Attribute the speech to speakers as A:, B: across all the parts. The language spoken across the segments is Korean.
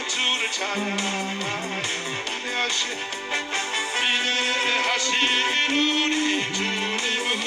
A: 주를 찬양하여 위대하신 우리 주님은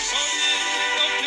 A: 소리 높여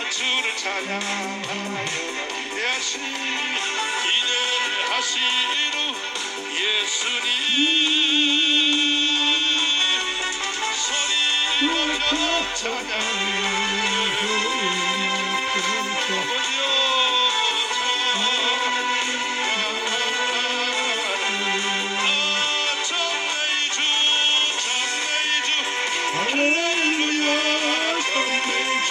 A: 주를 찬양하여 위대하신 예수님 소리 높여 찬양하여 아버지여 찬양의 주 할렐루야 찬양의 주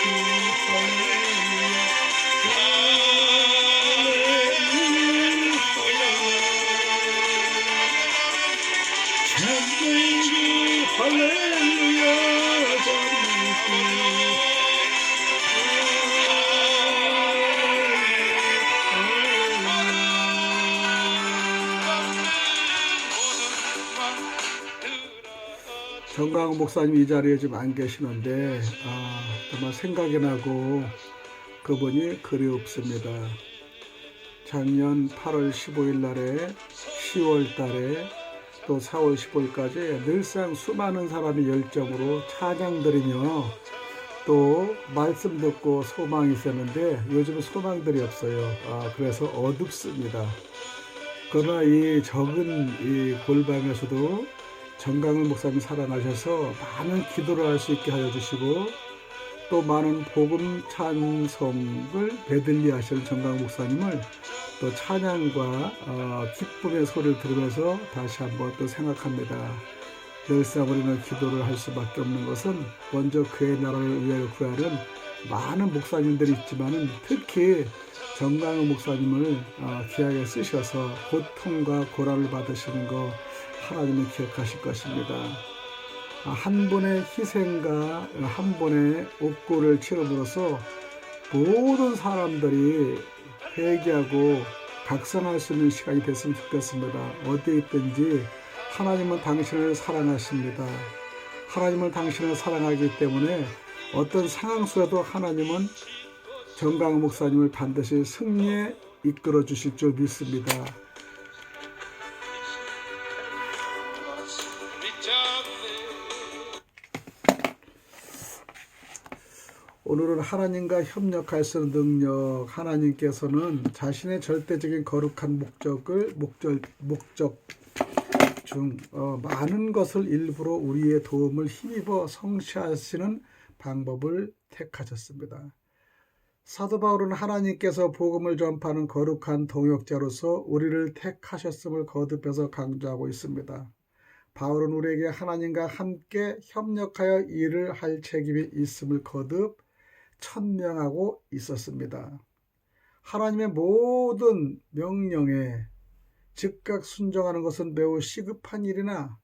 B: 정광훈 목사님 이 자리에 지금 안 계시는데 정말 생각이 나고 그분이 그리웁습니다. 작년 8월 15일 날에 10월 달에 또 4월 15일까지 늘상 수많은 사람이 열정으로 찬양 드리며 또 말씀 듣고 소망이 있었는데 요즘은 소망들이 없어요. 그래서 어둡습니다. 그러나 이 적은 이 골방에서도 정광훈 목사님 사랑하셔서 많은 기도를 할 수 있게 하여 주시고 또 많은 복음 찬송을 배들리 하시는 정광훈 목사님을 또 찬양과 기쁨의 소리를 들으면서 다시 한번 또 생각합니다. 늘상 우리는 기도를 할 수밖에 없는 것은 먼저 그의 나라를 위하여 구하는 많은 목사님들이 있지만 특히 정광훈 목사님을 귀하게 쓰셔서 고통과 고난을 받으시는 거 하나님은 기억하실 것입니다. 한 분의 희생과 한 분의 옥고를 치름으로써 모든 사람들이 회개하고 각성할 수 있는 시간이 됐으면 좋겠습니다. 어디에 있든지 하나님은 당신을 사랑하십니다. 하나님은 당신을 사랑하기 때문에 어떤 상황 속에도 하나님은 정광훈 목사님을 반드시 승리에 이끌어 주실 줄 믿습니다. 오늘은 하나님과 협력할 수 있는 능력, 하나님께서는 자신의 절대적인 거룩한 목적 중 많은 것을 일부러 우리의 도움을 힘입어 성취하시는 방법을 택하셨습니다. 사도 바울은 하나님께서 복음을 전파하는 거룩한 동역자로서 우리를 택하셨음을 거듭해서 강조하고 있습니다. 바울은 우리에게 하나님과 함께 협력하여 일을 할 책임이 있음을 거듭 천명하고 있었습니다. 하나님의 모든 명령에 즉각 순종하는 것은 매우 시급한 일이나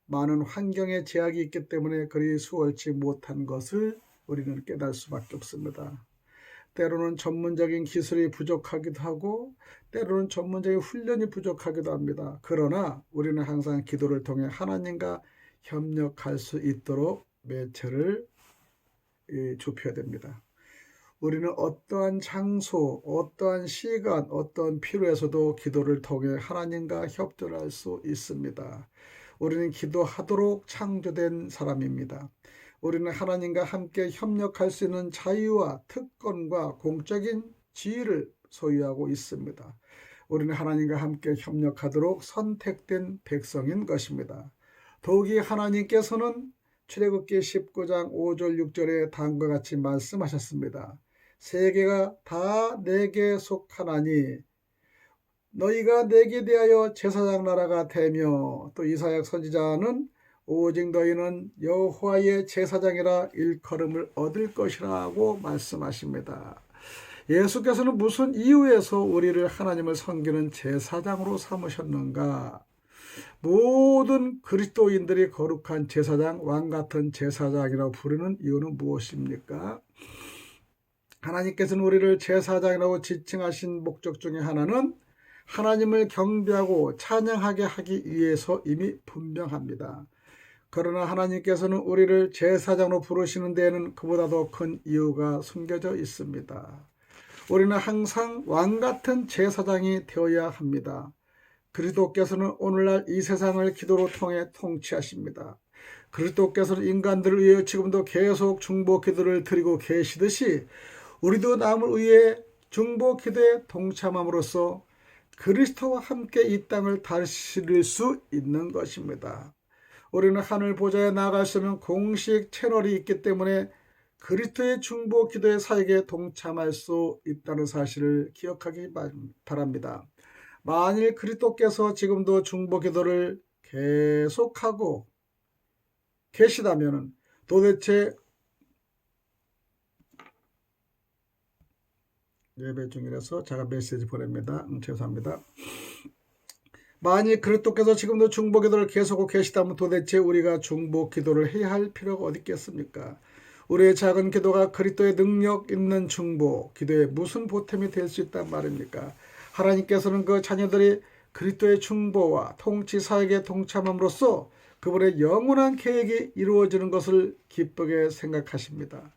B: 많은 환경에 제약이 있기 때문에 그리 수월치 못한 것을 우리는 깨달을 수밖에 없습니다. 때로는 전문적인 기술이 부족하기도 하고 때로는 전문적인 훈련이 부족하기도 합니다. 그러나 우리는 항상 기도를 통해 하나님과 협력할 수 있도록 매체를 좁혀야 됩니다. 우리는 어떠한 장소, 어떠한 시간, 어떠한 필요에서도 기도를 통해 하나님과 협조할 수 있습니다. 우리는 기도하도록 창조된 사람입니다. 우리는 하나님과 함께 협력할 수 있는 자유와 특권과 공적인 지위를 소유하고 있습니다. 우리는 하나님과 함께 협력하도록 선택된 백성인 것입니다. 더욱이 하나님께서는 출애굽기 19장 5절 6절에 다음과 같이 말씀하셨습니다. 세계가 다 내게 속하나니 너희가 내게 대하여 제사장 나라가 되며, 또 이사야 선지자는 오직 너희는 여호와의 제사장이라 일컬음을 얻을 것이라고 말씀하십니다. 예수께서는 무슨 이유에서 우리를 하나님을 섬기는 제사장으로 삼으셨는가? 모든 그리스도인들이 거룩한 제사장, 왕같은 제사장이라고 부르는 이유는 무엇입니까? 하나님께서는 우리를 제사장이라고 지칭하신 목적 중에 하나는 하나님을 경배하고 찬양하게 하기 위해서 이미 분명합니다. 그러나 하나님께서는 우리를 제사장으로 부르시는 데에는 그보다 더 큰 이유가 숨겨져 있습니다. 우리는 항상 왕같은 제사장이 되어야 합니다. 그리스도께서는 오늘날 이 세상을 기도로 통해 통치하십니다. 그리스도께서는 인간들을 위해 지금도 계속 중보 기도를 드리고 계시듯이 우리도 남을 위해 중보 기도에 동참함으로써 그리스도와 함께 이 땅을 다스릴 수 있는 것입니다. 우리는 하늘 보좌에 나아갈 수 있는 공식 채널이 있기 때문에 그리스도의 중보 기도의 사역에 동참할 수 있다는 사실을 기억하기 바랍니다. 만일 그리스도께서 지금도 중보 기도를 계속하고 계시다면 도대체 예배 중이라서 제가 메시지 보냅니다. 죄송합니다. 만일 그리스도께서 지금도 중보 기도를 계속하고 계시다면 도대체 우리가 중보 기도를 해야 할 필요가 어디 있겠습니까? 우리의 작은 기도가 그리스도의 능력 있는 중보 기도에 무슨 보탬이 될 수 있단 말입니까? 하나님께서는 그 자녀들이 그리스도의 중보와 통치 사역에 동참함으로써 그분의 영원한 계획이 이루어지는 것을 기쁘게 생각하십니다.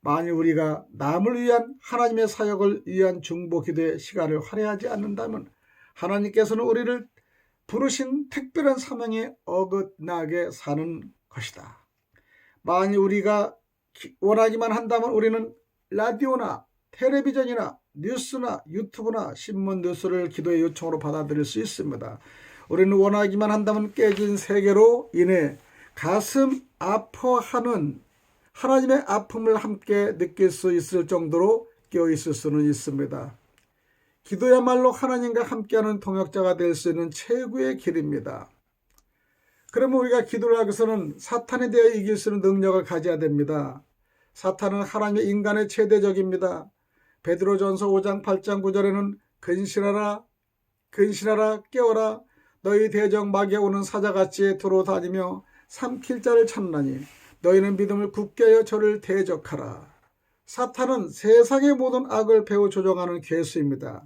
B: 만일 우리가 남을 위한 하나님의 사역을 위한 중보 기도의 시간을 할애하지 않는다면 하나님께서는 우리를 부르신 특별한 사명에 어긋나게 사는 것이다. 만일 우리가 원하기만 한다면 우리는 라디오나 텔레비전이나 뉴스나 유튜브나 신문 뉴스를 기도의 요청으로 받아들일 수 있습니다. 우리는 원하기만 한다면 깨진 세계로 인해 가슴 아파하는 하나님의 아픔을 함께 느낄 수 있을 정도로 깨어있을 수는 있습니다. 기도야말로 하나님과 함께하는 동역자가 될 수 있는 최고의 길입니다. 그러면 우리가 기도를 하기 위해서는 사탄에 대해 이길 수 있는 능력을 가져야 됩니다. 사탄은 하나님의 인간의 최대적입니다. 베드로전서 5장 8장 9절에는 근신하라 깨어라 너희 대적 마귀에 오는 사자같이 들어다니며 삼킬 자를 찾나니 너희는 믿음을 굳게 하여 저를 대적하라. 사탄은 세상의 모든 악을 배후 조종하는 괴수입니다.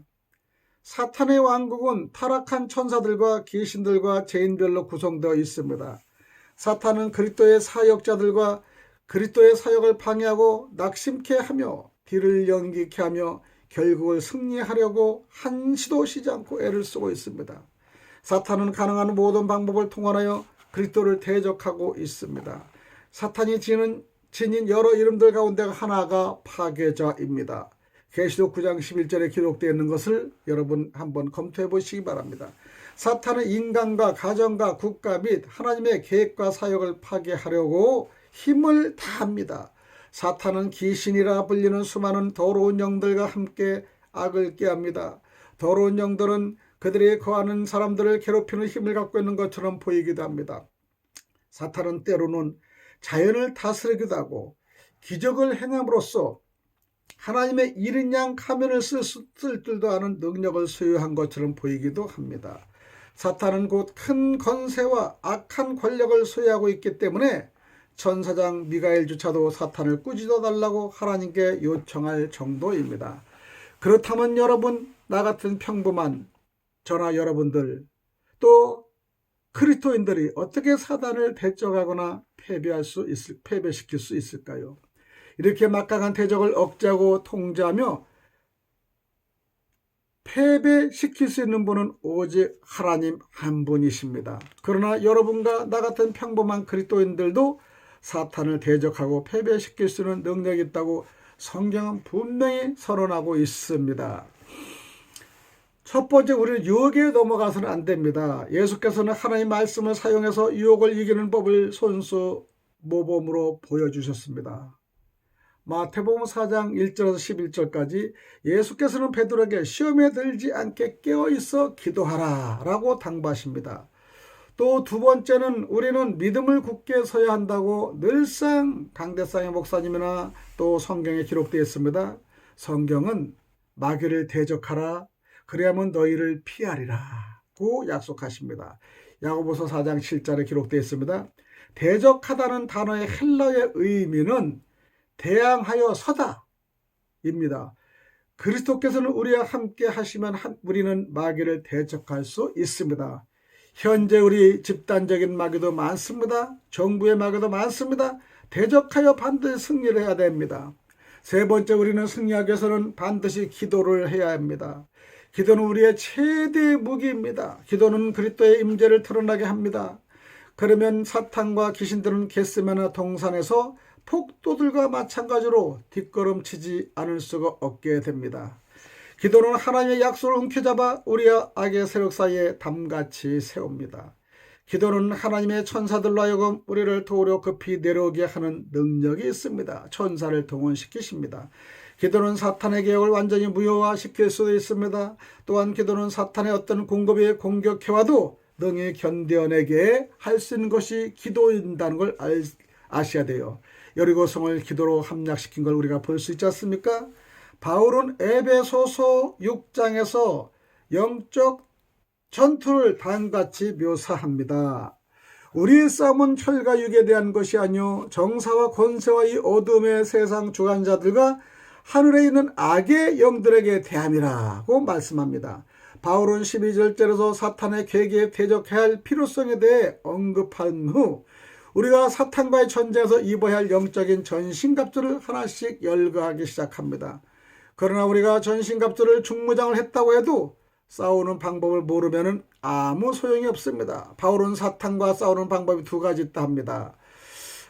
B: 사탄의 왕국은 타락한 천사들과 귀신들과 죄인별로 구성되어 있습니다. 사탄은 그리스도의 사역자들과 그리스도의 사역을 방해하고 낙심케 하며 뒤를 연기케 하며 결국을 승리하려고 한시도 쉬지 않고 애를 쓰고 있습니다. 사탄은 가능한 모든 방법을 통하여 그리스도를 대적하고 있습니다. 사탄이 지닌 여러 이름들 가운데 하나가 파괴자입니다. 계시록 9장 11절에 기록되어 있는 것을 여러분 한번 검토해 보시기 바랍니다. 사탄은 인간과 가정과 국가 및 하나님의 계획과 사역을 파괴하려고 힘을 다합니다. 사탄은 귀신이라 불리는 수많은 더러운 영들과 함께 악을 꾀합니다. 더러운 영들은 그들이 거하는 사람들을 괴롭히는 힘을 갖고 있는 것처럼 보이기도 합니다. 사탄은 때로는 자연을 다스리기도 하고 기적을 행함으로써 하나님의 이른 양 가면을 쓸 줄도 아는 능력을 소유한 것처럼 보이기도 합니다. 사탄은 곧 큰 권세와 악한 권력을 소유하고 있기 때문에 천사장 미가엘조차도 사탄을 꾸짖어 달라고 하나님께 요청할 정도입니다. 그렇다면 여러분, 나 같은 평범한 저나 여러분들 또 그리스도인들이 어떻게 사단을 대적하거나 패배시킬 수 있을까요? 이렇게 막강한 대적을 억제하고 통제하며 패배시킬 수 있는 분은 오직 하나님 한 분이십니다. 그러나 여러분과 나 같은 평범한 그리스도인들도 사탄을 대적하고 패배시킬 수 있는 능력이 있다고 성경은 분명히 선언하고 있습니다. 첫 번째, 우리는 유혹에 넘어가서는 안 됩니다. 예수께서는 하나님의 말씀을 사용해서 유혹을 이기는 법을 손수 모범으로 보여주셨습니다. 마태복음 4장 1절에서 11절까지 예수께서는 베드로에게 시험에 들지 않게 깨어있어 기도하라 라고 당부하십니다. 또 두 번째는 우리는 믿음을 굳게 서야 한다고 늘상 강대상의 목사님이나 또 성경에 기록되어 있습니다. 성경은 마귀를 대적하라, 그래야만 너희를 피하리라고 약속하십니다. 야고보서 4장 7절에 기록되어 있습니다. 대적하다는 단어의 헬라어의 의미는 대항하여 서다 입니다. 그리스도께서는 우리와 함께 하시면 우리는 마귀를 대적할 수 있습니다. 현재 우리 집단적인 마귀도 많습니다. 정부의 마귀도 많습니다. 대적하여 반드시 승리를 해야 됩니다. 세 번째, 우리는 승리하기 위해서는 반드시 기도를 해야 합니다. 기도는 우리의 최대 무기입니다. 기도는 그리스도의 임재를 드러나게 합니다. 그러면 사탄과 귀신들은 겟세마네 동산에서 폭도들과 마찬가지로 뒷걸음치지 않을 수가 없게 됩니다. 기도는 하나님의 약속을 움켜잡아 우리와 악의 세력 사이에 담같이 세웁니다. 기도는 하나님의 천사들로 하여금 우리를 도우려 급히 내려오게 하는 능력이 있습니다. 천사를 동원시키십니다. 기도는 사탄의 계획을 완전히 무효화시킬 수도 있습니다. 또한 기도는 사탄의 어떤 공급에 공격해와도 능히 견뎌내게 할 수 있는 것이 기도인다는 걸 아셔야 돼요. 여리고성을 기도로 함락시킨 걸 우리가 볼 수 있지 않습니까? 바울은 에베소서 6장에서 영적 전투를 다음같이 묘사합니다. 우리의 싸움은 혈과 육에 대한 것이 아니요 정사와 권세와 이 어둠의 세상 주관자들과 하늘에 있는 악의 영들에게 대함이라고 말씀합니다. 바울은 12절째로서 사탄의 계획에 대적해야 할 필요성에 대해 언급한 후 우리가 사탄과의 전쟁에서 입어야 할 영적인 전신갑주를 하나씩 열거하기 시작합니다. 그러나 우리가 전신갑주를 중무장을 했다고 해도 싸우는 방법을 모르면 아무 소용이 없습니다. 바울은 사탄과 싸우는 방법이 두 가지 있다 합니다.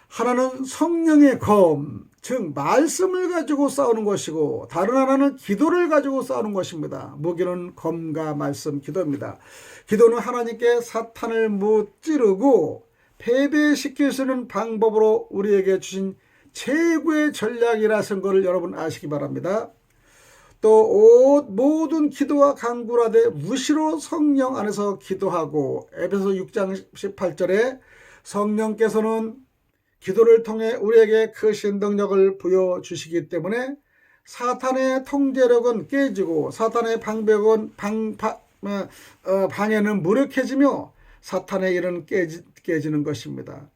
B: 하나는 성령의 검, 즉 말씀을 가지고 싸우는 것이고 다른 하나는 기도를 가지고 싸우는 것입니다. 무기는 검과 말씀, 기도입니다. 기도는 하나님께 사탄을 무찌르고 패배시킬 수 있는 방법으로 우리에게 주신 최고의 전략이라는 것을 여러분 아시기 바랍니다. 또 모든 기도와 간구를 하되 무시로 성령 안에서 기도하고 에베소 6장 18절에 성령께서는 기도를 통해 우리에게 크신 능력을 부여주시기 때문에 사탄의 통제력은 깨지고 사탄의 방해는 무력해지며 사탄의 일은 깨지는 것입니다.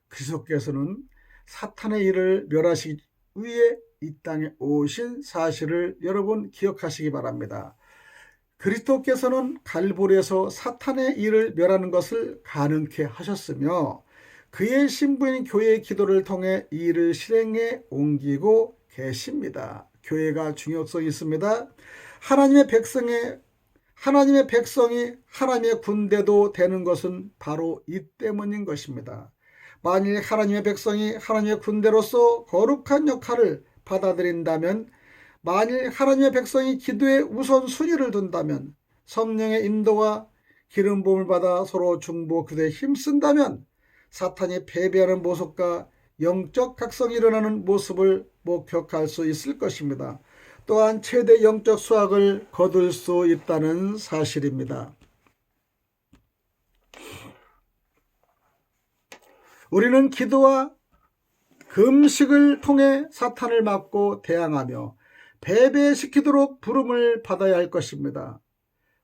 B: 그리스도께서는 사탄의 일을 멸하시기 위해 이 땅에 오신 사실을 여러분 기억하시기 바랍니다. 그리스도께서는 갈보리에서 사탄의 일을 멸하는 것을 가능케 하셨으며 그의 신부인 교회의 기도를 통해 이 일을 실행에 옮기고 계십니다. 교회가 중요성이 있습니다. 하나님의 백성이 하나님의 군대도 되는 것은 바로 이 때문인 것입니다. 만일 하나님의 백성이 하나님의 군대로서 거룩한 역할을 받아들인다면, 만일 하나님의 백성이 기도에 우선순위를 둔다면, 성령의 인도와 기름 부음을 받아 서로 중보 기도에 힘쓴다면 사탄이 패배하는 모습과 영적 각성이 일어나는 모습을 목격할 수 있을 것입니다. 또한 최대 영적 수확을 거둘 수 있다는 사실입니다. 우리는 기도와 금식을 통해 사탄을 막고 대항하며 패배시키도록 부름을 받아야 할 것입니다.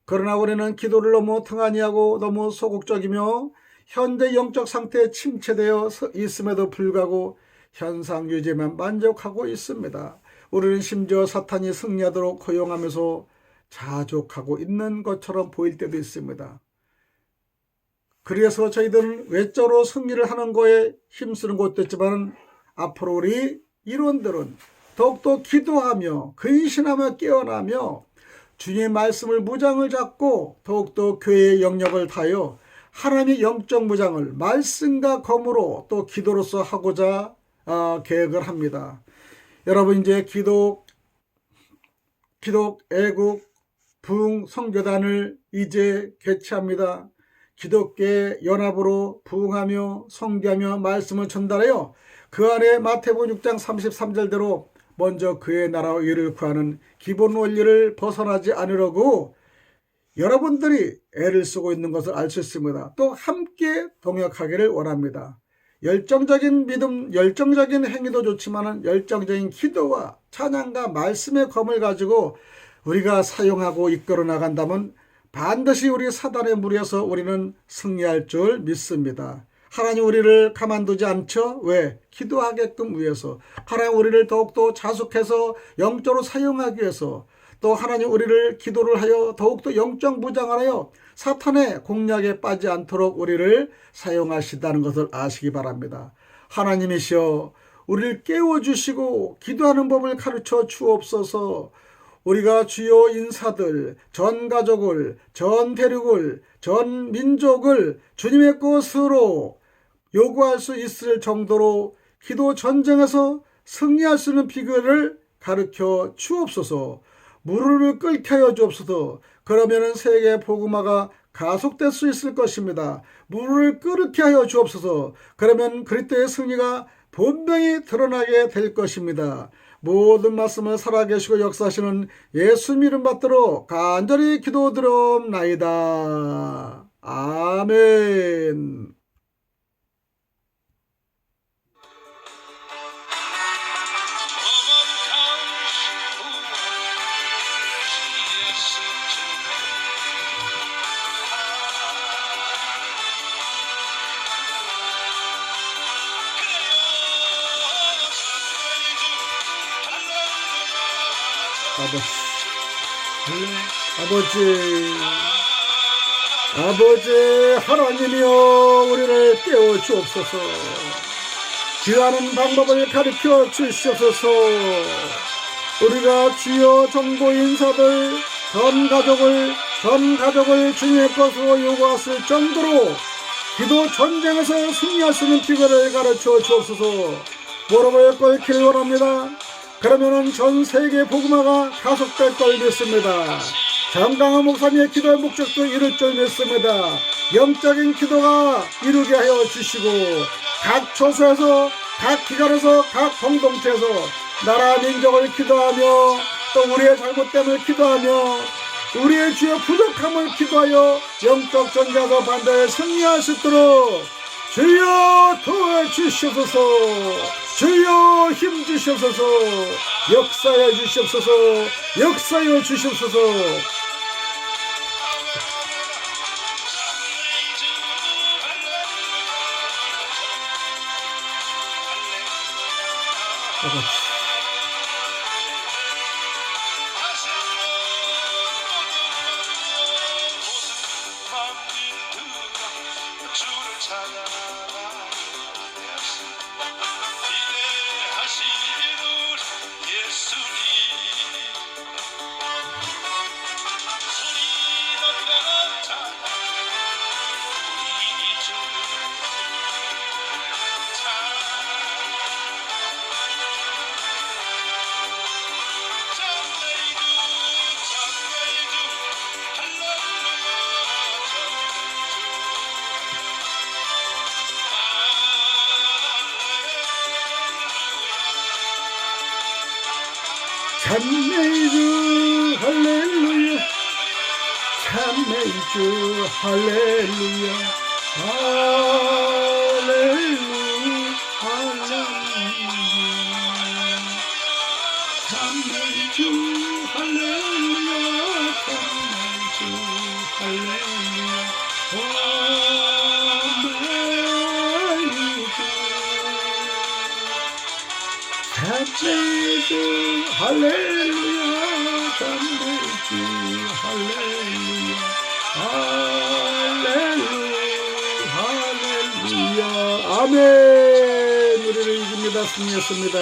B: 그러나 우리는 기도를 너무 등한히 하고 너무 소극적이며 현재 영적 상태에 침체되어 있음에도 불구하고 현상 유지에만 만족하고 있습니다. 우리는 심지어 사탄이 승리하도록 허용하면서 자족하고 있는 것처럼 보일 때도 있습니다. 그래서 저희들은 외적으로 승리를 하는 거에 힘쓰는 것도 있지만 앞으로 우리 이론들은 더욱더 기도하며 근신하며 깨어나며 주님의 말씀을 무장을 잡고 더욱더 교회의 영역을 다하여 하나님의 영적 무장을 말씀과 검으로 또 기도로서 하고자 계획을 합니다. 여러분, 이제 기독 애국 부흥 선교단을 이제 개최합니다. 기독계 연합으로 부흥하며 선교하며 말씀을 전달하여 그 안에 마태복음 6장 33절대로 먼저 그의 나라와 의를 구하는 기본 원리를 벗어나지 않으려고 여러분들이 애를 쓰고 있는 것을 알 수 있습니다. 또 함께 동역하기를 원합니다. 열정적인 믿음, 열정적인 행위도 좋지만 열정적인 기도와 찬양과 말씀의 검을 가지고 우리가 사용하고 이끌어 나간다면 반드시 우리 사단의 무리에서 우리는 승리할 줄 믿습니다. 하나님 우리를 가만두지 않죠? 왜? 기도하게끔 위해서. 하나님 우리를 더욱더 자숙해서 영적으로 사용하기 위해서. 또 하나님 우리를 기도를 하여 더욱더 영적 무장하여 사탄의 공략에 빠지지 않도록 우리를 사용하시다는 것을 아시기 바랍니다. 하나님이시여 우리를 깨워주시고 기도하는 법을 가르쳐 주옵소서. 우리가 주요 인사들, 전 가족을, 전 대륙을, 전 민족을 주님의 것으로 요구할 수 있을 정도로 기도 전쟁에서 승리할 수 있는 비결을 가르쳐 주옵소서. 무릎을 꿇게 하여 주옵소서. 그러면은 세계 복음화가 가속될 수 있을 것입니다. 무릎을 꿇게 하여 주옵소서. 그러면 그리스도의 승리가 분명히 드러나게 될 것입니다. 모든 말씀을 살아계시고 역사하시는 예수 이름 받들어 간절히 기도드리옵나이다. 아멘. 아버지 하나님이여 우리를 깨워 주옵소서. 기도하는 방법을 가르쳐 주시옵소서. 우리가 주여 정보 인사들 전 가족을 주님의 것으로 요구했을 정도로 기도 전쟁에서 승리할 수 있는 비결을 가르쳐 주옵소서. 무릎을 꿇기를 원합니다. 그러면은 전 세계 복음화가 가속될 걸 믿습니다. 정강한 목사님의 기도의 목적도 이룰 줄 믿습니다. 영적인 기도가 이루게 하여 주시고 각 처소에서 각 기관에서 각 공동체에서 나라 민족을 기도하며 또 우리의 잘못됨을 기도하며 우리의 주의 부족함을 기도하여 영적 전쟁에서 반드시 승리할 수 있도록 주여 도와주시옵소서. 주여 힘주시옵소서. 역사하여 주시옵소서. 역사하여 주시옵소서. 찬美주 할렐루야. 찬美주 할렐루야. 할렐루야. 할렐루야. 찬美주 할렐루야. 찬美주 할렐루야. 찬美주 할렐루야. 찬美주 할렐루야. 할렐루야. 할렐루야. 아멘. 우리를 이깁니다. 승리했습니다.